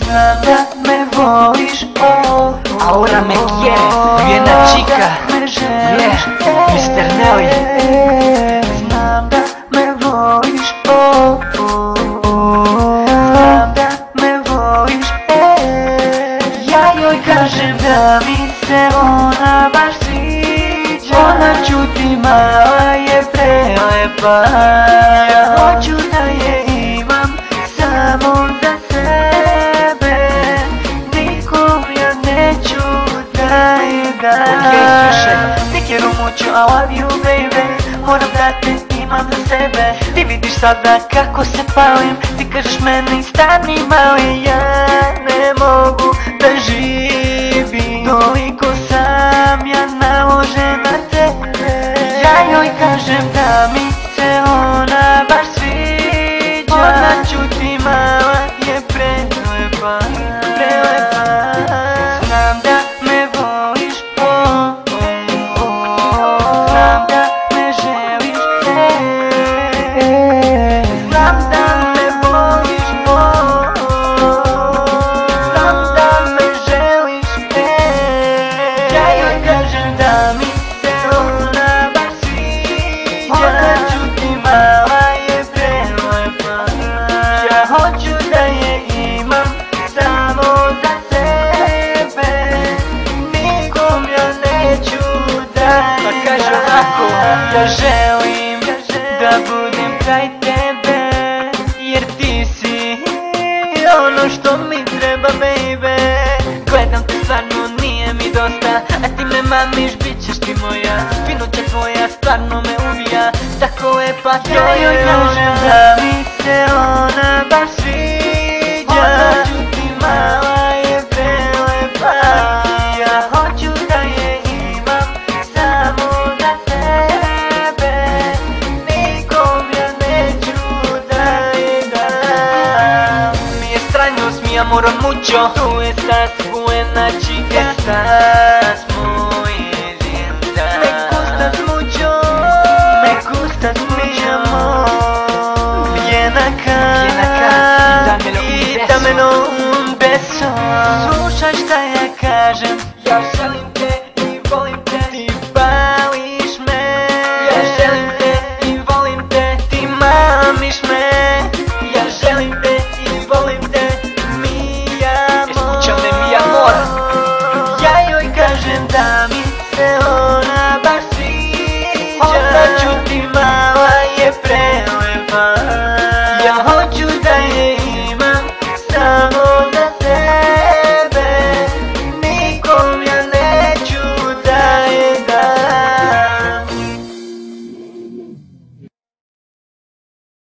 Znam da me voliš, ahora me quieres, bien la chica, yeah, Mr. Nelly. Znam da me voliš, znam da me voliš, ja joj kažem da mi se ona baš sviđa. Ona čuti, mala je prelepa, ja hoću da je imam samo za sebe, nikom ja neću da je dam. Te quiero mucho, I love you baby, moram da te imam za sebe. Ti vidiš sada kako se palim, ti kažeš meni stani mali, ja ne mogu da živim, toliko sam ja naložen na tebe. Ja joj kažem da mi se ona baš sviđa. Ona čuti, mala je prelepa, prelepa. Znam da me voliš, znam da me želiš, znam da me voliš, znam da me želiš, ja joj kažem da mi se ona baš sviđa. Ona čuti, mala je prelepa, ja hoću da je imam samo za sebe, nikom ja neću da je dam. Ja želim da budem kraj tebe, jer ti si ono što mi treba baby. Gledam te, stvarno nije mi dosta, a ti me mamiš, bit ćeš ti moja. Finuća tvoja stvarno me ubija, tako lepa. Ja joj kažem da mi se ona baš sviđa. Ona čuti, mala je prelepa, ja hoću da je imam samo za sebe, nikom ja neću da je dam. Me extraños, mi amor mucho, tú estás buena chica, estás muy linda. Me gustas mucho, mi amor. Ven acá, dámelo un beso. Dámelo un beso. Slušaj šta ja kažem,